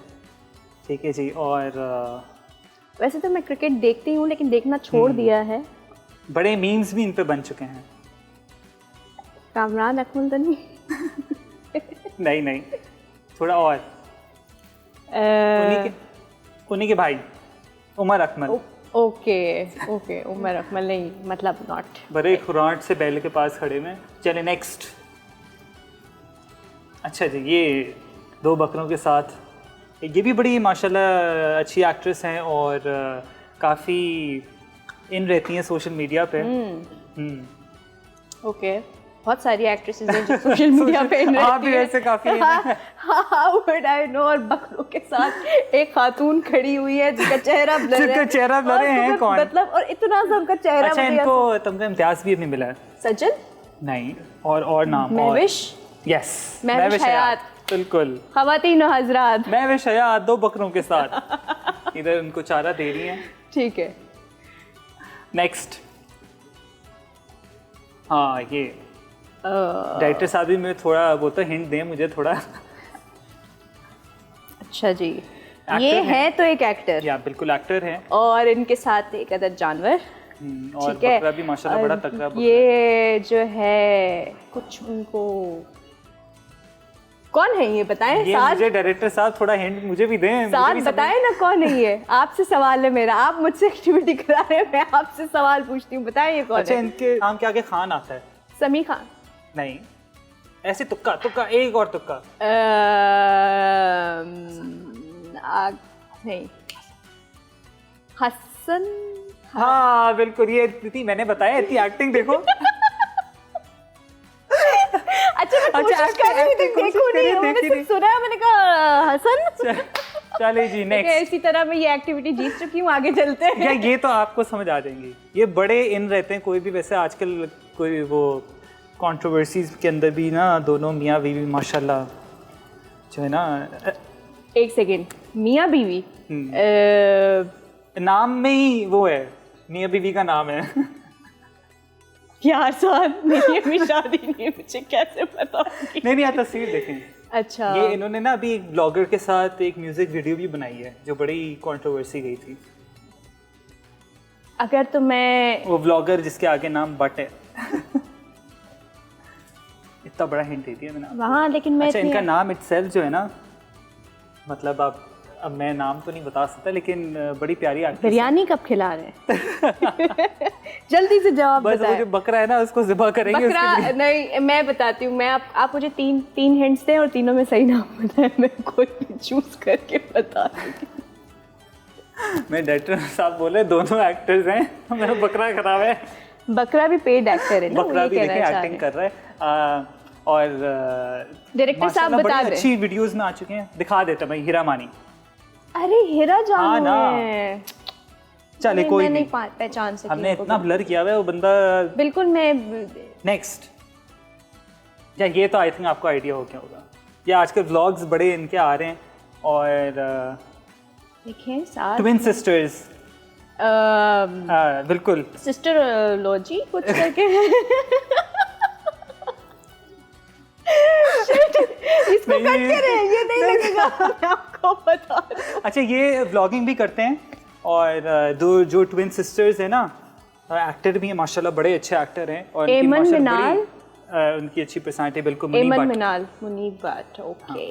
ठीक है जी। और वैसे तो मैं क्रिकेट देखती हूँ लेकिन देखना छोड़ दिया है। बड़े मीम्स भी इन पे बन चुके हैं। कामरान अकमल तो नहीं? नहीं नहीं, थोड़ा और उन्हीं के भाई उमर अकमल। ओके ओके उमर अकमल नहीं, मतलब नॉट। बड़े खुराट से बैल के पास खड़े में। चले नेक्स्ट। अच्छा जी, ये दो बकरों के साथ, ये भी बड़ी माशाल्लाह अच्छी एक्ट्रेस हैं और काफ़ी इन रहती हैं सोशल मीडिया पे। ओके, बहुत सारी एक्ट्रेसेस हैं जो सोशल मीडिया पे इन आप भी रहती हैं। वैसे काफ़ी हाउ वुड आई नो। और बकरों के साथ एक खातून खड़ी हुई है जिसका चेहरा ब्लर है। जिसका चेहरा blur है, और कौन? मतलब और इतना सा उनका चेहरा अच्छा, मुझे इनको तुमको इम्तियाज भी अभी मिला है? सज्जन नहीं, और नाम महविश यस महविश हयात। बिल्कुल, खवातीन और हजरात। महविश हयात दो बकरों के साथ इधर उनको चारा दे रही हैं। ठीक है, नेक्स्ट। हाँ, ये डायरेक्टर साहब भी मैं थोड़ा वो तो हिंट दें मुझे थोड़ा। अच्छा जी, ये है तो एक एक्टर या बिल्कुल एक्टर है और इनके साथ एक अदर जानवर। और ठीक है, बकरा भी माशाल्लाह बड़ा तगड़ा बकरा है। ये जो है कुछ उनको कौन है ये बताएं? ये साथ मुझे डायरेक्टर साहब थोड़ा हिंट मुझे भी दें। साथ बताएं ना कौन है ये। आपसे सवाल है मेरा, आप मुझसे एक्टिविटी करा रहे हैं, मैं आपसे सवाल पूछती हूँ, बताएं ये कौन अच्छा, है? इनके नाम के आगे खान आता है? समी खान? नहीं, ऐसे तुक्का तुक्का, एक और तुक्का। नहीं, हसन। हाँ बिल्कुल, ये थी, मैंने बताया इतनी एक्टिंग देखो। अच्छा, मैं कोशिश कर रही थी, देखो नहीं, मैंने सिर्फ सुना, मैंने कहा हसन। चले जी नेक्स्ट। इसी तरह मैं ये एक्टिविटी जीत चुकी हूँ, आगे चलते हैं। या ये तो आपको समझ आ जाएंगी, ये बड़े इन रहते हैं कोई भी। वैसे आजकल कोई वो कंट्रोवर्सीज के अंदर भी ना दोनों मियाँ बीवी माशाल्लाह जो है ना। एक सेकेंड, मियाँ बीवी नाम में ही वो है, मियाँ बीवी का नाम है। यार साहब, मेरी अभी शादी नहीं है, मुझे कैसे पता होगी? नहीं, आप तस्वीर देखें। अच्छा, ये इन्होंने ना अभी एक ब्लॉगर के साथ एक म्यूजिक वीडियो भी बनाई है जो बड़ी कंट्रोवर्सी गई थी। अगर तो मैं वो ब्लॉगर जिसके आगे नाम बट है। इतना बड़ा हिंट दे दिया मैंने आपको। वहाँ, लेकिन मैं अच्छा, इतनी- इनका नाम इटसेल्फ जो है ना, मतलब अब मैं नाम तो नहीं बता सकता, लेकिन बड़ी प्यारी एक्ट्रेस है। बिरयानी कब खिला रहे हैं? जल्दी से जवाब बस वो बताएं। जो बकरा है ना उसको ज़िबा करेंगे बकरा उसके लिए। नहीं, मैं बताती हूँ। मैं आप मुझे तीन हिंट्स दें और तीनों में सही नाम बताएं, मैं कोई भी चूज करके बता दूंगी। मैं डायरेक्टर साहब बोले दोनों एक्टर्स हैं, मेरा बकरा खराब है। बकरा भी पेड एक्टर है ना, बकरा वो भी ये देखे कहना चाह एक्टिंग रहे कर रहा है। और डायरेक्टर साहब माशाल्लाह बता बड़ी दें। अच्छी वीडियोस में आ चुके हैं। दिखा देता भाई, हीरा मानी। हैं। अरे हीरा हाँ जानू ना। है। चले कोई मैं नहीं नहीं, पहचान सकी हमने उनको। इतना ब्लर किया हुआ है वो बंदा। बिल्कुल मैं नेक्स्ट। या ये तो आई थिंक आपको आइडिया हो गया होगा। ये आजकल व्लॉग्स बड़े इनके आ रहे हैं और देखें साथ ट्विन सिस्टर्स। बिल्कुल सिस्टर लॉजी कुछ करके। इसको कट करें, ये नहीं लगेगा, मैं आपको बता रही हूँ। अच्छा, ये व्लॉगिंग भी करते हैं और जो ट्विन सिस्टर्स हैं ना, एक्टर भी हैं माशाल्लाह, बड़े अच्छे एक्टर हैं। और उनकी एमन माशाल्लाह मिनाल? बड़ी, उनकी अच्छी पर्सनालिटी। बिल्कुल, मुनीब एमन भट्ट। मिनाल, मुनीब भट्ट। ओके,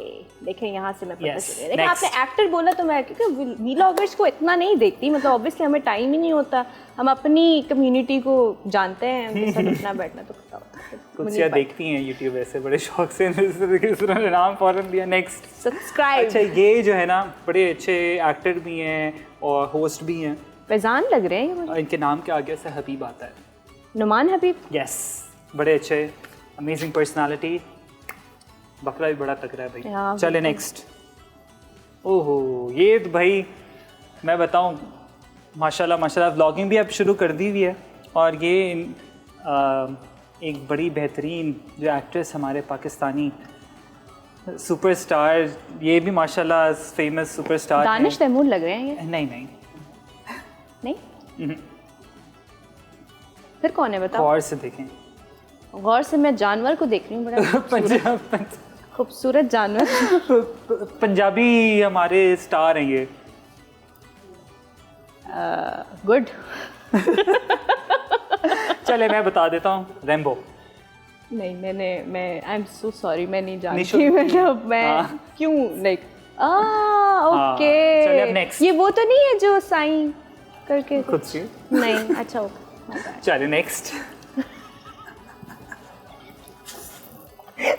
देखें यहाँ से मैं पता Yes, चल रहा है। लेकिन next. आपने एक्टर बोला तो मैं, क्योंकि व्लॉगर्स को इतना नहीं देखती, मतलब ऑब्वियसली हमें टाइम ही नहीं होता, हम अपनी कम्युनिटी को जानते हैं, उनके साथ उठना बैठना तो पता होता है। कुछ या देखती हैं यूट्यूब ऐसे बड़े शौक से, उन्होंने नाम फौरन दिया। नेक्स्ट। सब्सक्राइब। अच्छा, ये जो है ना बड़े अच्छे एक्टर भी हैं और होस्ट भी हैं। फैजान लग रहे हैं ये मुझे। और इनके नाम के आगे से हबीब आता है। नुमान हबीब। यस, बड़े अच्छे, अमेजिंग पर्सनालिटी। बकरा भी बड़ा तगड़ा है भाई। हाँ, चले नेक्स्ट। ओहो, ये तो भाई मैं बताऊं, माशाल्लाह माशाल्लाह व्लॉगिंग भी अब शुरू कर दी हुई है। और ये एक बड़ी बेहतरीन जो एक्ट्रेस हमारे पाकिस्तानी सुपरस्टार, ये भी माशाल्लाह फेमस सुपरस्टार दानिश तैमूर लग रहे हैं ये। नहीं नहीं फिर कौन है बताओ? गौर से देखें। गौर से मैं जानवर को देख रही हूँ, बड़ा खूबसूरत जानवर। पंजाबी हमारे स्टार हैं ये। गुड। चले मैं बता देता हूँ, रैम्बो। नहीं मैं आई एम सो सॉरी, मैं नहीं जानती। मतलब मैं क्यों लाइक ओके। चलिए अब नेक्स्ट। ये वो तो नहीं है जो साइन करके खुद से नहीं? अच्छा ओके चलिए नेक्स्ट।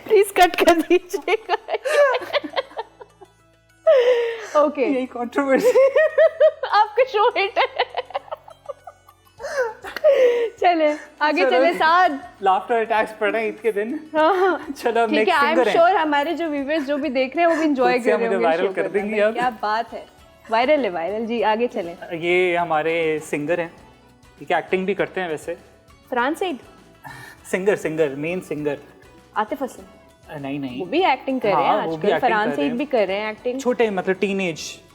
प्लीज कट कर दीजिएगा। ओके यही कंट्रोवर्सी। आपका शो हिट है। चले आगे चले साथ। लाफ्टर अटैक्स पड़ रहे हैं ईद के दिन। चलो अब ठीक है, next I am singer sure हमारे जो व्यूअर्स जो भी देख रहे हैं वो भी एंजॉय कर रहे होंगे। वायरल कर देंगे अब। क्या बात है, वायरल है वायरल जी। आगे चलें। ये हमारे सिंगर हैं, ठीक है, एक्टिंग भी करते हैं वैसे। Farhan Saeed singer main singer. Atif Aslam नहीं वो भी एक्टिंग कर रहे हैं आजकल। फरहान सईद भी कर रहे हैं एक्टिंग। छोटे मतलब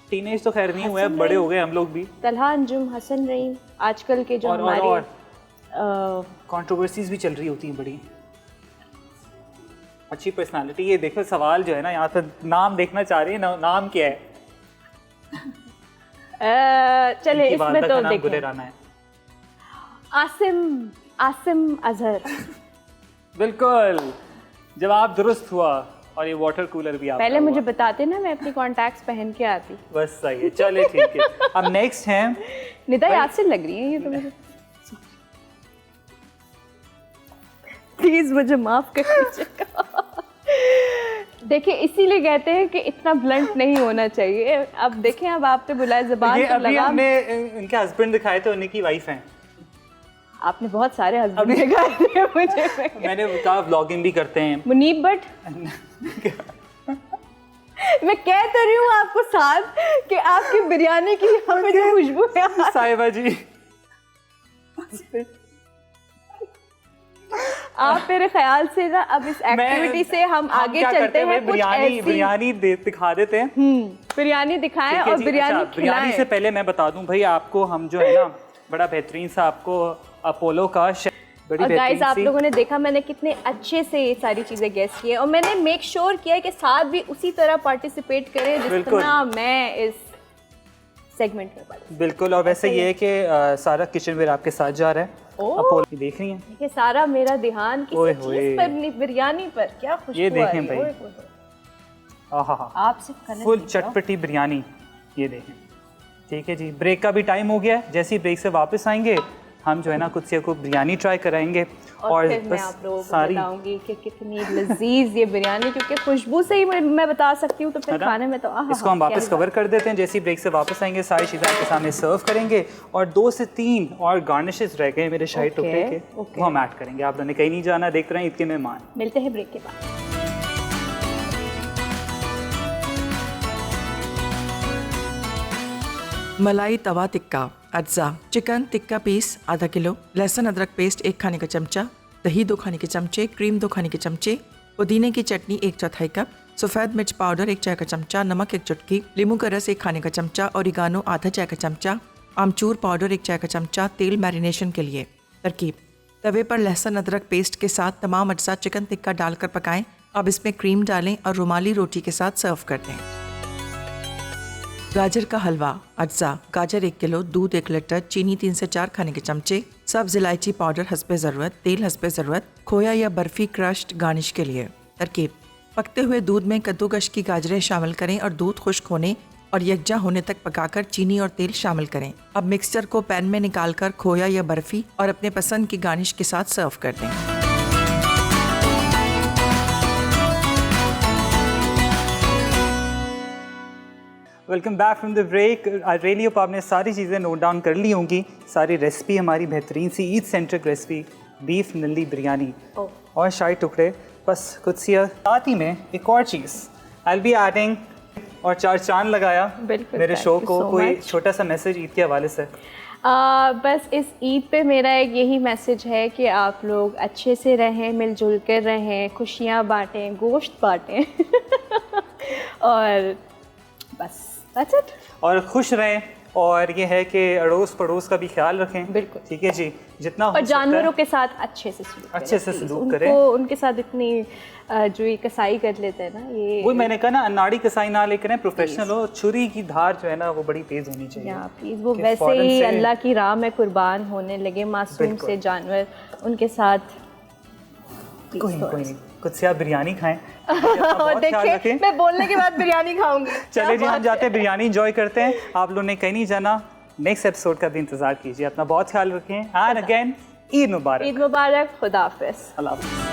टीनेज तो खैर नहीं हुए, अब बड़े हो गए हम लोग भी। तलहा अंजुम, हसन रहीम, आजकल के जो हमारे कंट्रोवर्सीज भी चल रही होती हैं बड़ी अच्छी पर्सनालिटी। ये देखो सवाल जो है ना यहाँ पर नाम देखना चाह रही है ना, नाम क्या है? चले इसमें तो देखें। गुले राना है। आसिम अजहर। बिल्कुल, जवाब दुरुस्त हुआ। और ये वाटर कूलर भी आपका पहले हुआ। मुझे बताते ना, मैं अपनी कॉन्टैक्ट्स पहन के आती। बस सही है, चले ठीक है। अब नेक्स्ट हैं निदा यासिन लग रही है ये तो मुझे। प्लीज मुझे माफ कर दीजिएगा। देखिए इसीलिए कहते हैं कि इतना ब्लंट नहीं होना चाहिए। अब देखें, अब आपने बुलाया ज़बान पर अभी लगा। हमने इनके हस्बैंड दिखाए थे, उन्हीं की वाइफ हैं। आपने बहुत सारे हस्बैंड दिखाए थे मुझे। मैंने कहा व्लॉगिंग भी करते हैं। मुनीब भट्ट। मैं कह तो रही हूँ आपको साथ कि आपकी बिरयानी की हमें जो खुशबू है। साहिबा जी आप मेरे ख्याल से ना अब इस एक्टिविटी से हम आगे चलते हैं। बिरयानी दिखा देते हैं। बिरयानी दिखाएं और बिरयानी बिरयानी से पहले मैं बता दूं भाई आपको, हम जो है ना बड़ा बेहतरीन सा आपको अपोलो का बड़ी और गाइस आप सी लोगों ने देखा मैंने कितने अच्छे से ये सारी चीजें गेस की है, और मैंने मेक श्योर किया है कि साथ भी उसी तरह पार्टिसिपेट करें जिस तरह मैं इस सेगमेंट में पार्टिसिपेट। बिल्कुल। और वैसे ये है कि सारा किचनवेयर आपके साथ जा रहा है। अपोलो देख रही हैं? ये सारा मेरा ध्यान किसी चीज पर नहीं, बिरयानी पर। क्या खुशबू ये देखें आ रही है। भाई, आहा आप सिर्फ फुल चटपटी बिरयानी। ये देखें, ठीक है जी। ब्रेक का भी टाइम हो गया है, जैसे ही ब्रेक से वापस आएंगे हम जो है ना कुछ को बिरयानी ट्राई कराएंगे। और फिर मैं आप लोगों को बताऊंगी कि कितनी लजीज ये बिरयानी, क्योंकि खुशबू से ही मैं बता सकती हूँ, तो फिर खाने में तो इसको हम वापस कवर कर देते हैं। जैसे ही ब्रेक से वापस आएंगे सारी चीज़ें आपके सामने सर्व करेंगे, और 2 से 3 और गार्निशेस रह गए मेरे शाही टुकड़े के, वो हम ऐड करेंगे। आप लोगों ने कहीं नहीं जाना, देखते रहें ईद के मेहमान। मिलते हैं ब्रेक के बाद। मलाई तवा टिक्का अज्जा, चिकन टिक्का पीस आधा किलो, लहसुन अदरक पेस्ट 1 खाने का चमचा, दही 2 खाने के चमचे, क्रीम 2 खाने के चमचे, पुदीने की चटनी 1/4 कप, सफ़ेद मिर्च पाउडर 1 चाय का चमचा, नमक 1 चुटकी, नींबू का रस 1 खाने का चमचा, ओरिगानो आधा चाय का चमचा, आमचूर पाउडर 1 चाय का चमचा, तेल मैरिनेशन के लिए। तरकीब: तवे पर लहसुन अदरक पेस्ट के साथ तमाम अज्जा चिकन टिक्का डालकर पकाएं। अब इसमें क्रीम डालें और रुमाली रोटी के साथ सर्व कर दें। गाजर का हलवा अज्जा, गाजर 1 किलो, दूध 1 लीटर, चीनी 3 से 4 खाने के चमचे, सब्ज इलायची पाउडर हस्बे ज़रूरत, तेल हस्बे ज़रूरत, खोया या बर्फ़ी क्रश्ड गार्निश के लिए। तरकीब: पकते हुए दूध में कद्दूकश की गाजरें शामिल करें और दूध खुश्क होने और यकजा होने तक पकाकर चीनी और तेल शामिल करें। अब मिक्सचर को पैन में निकालकर खोया या बर्फ़ी और अपने पसंद की गार्निश के साथ सर्व कर दें। Welcome back from the break. I really hope आपने सारी चीज़ें नोट डाउन कर ली होंगी। सारी रेसिपी हमारी बेहतरीन सी Eid centric recipe, beef nalli biryani और शाही टुकड़े, बस कुछ साथ ही में एक और चीज़ आई विल बी एडिंग, और 4 चांद लगाया बिल्कुल, मेरे thank शो you को। so कोई much. छोटा सा मैसेज ईद के हवाले से? बस इस ईद पे मेरा एक यही मैसेज है कि आप लोग अच्छे से रहें, मिलजुल कर रहें, खुशियाँ बांटें, गोश्त बांटें और बस that's it. और खुश रहें, और ये है कि अड़ोस पड़ोस का भी ख्याल रखें। बिल्कुल। ठीक है जी, जितना हो और सकता है जानवरों के साथ अच्छे से सलूक करें, अच्छे से please. सलूक उनको करें। उनके साथ इतनी जो ये कसाई कर लेते हैं ना, ये वही मैंने कहा ना, अनाड़ी कसाई ना लेकर प्रोफेशनल हो। छुरी की धार जो है ना वो बड़ी तेज होनी चाहिए। या प्लीज़ वो कि वैसे फौरन ही से- अल्लाह की राह में कुर्बान होने लगे मासूम बिल्कुल। से जानवर, उनके साथ कोई नहीं, कुछ से आप बिरयानी खाएं। और देखिए मैं बोलने के बाद बिरयानी खाऊंगी। चले जी, हम जाते हैं बिरयानी एंजॉय करते हैं। आप लोगों ने कहीं नहीं जाना, नेक्स्ट एपिसोड का भी इंतजार कीजिए। अपना बहुत ख्याल रखें। एंड अगेन ईद मुबारक। ईद मुबारक, खुदा हाफिज़। अल्लाह हाफ़िज़।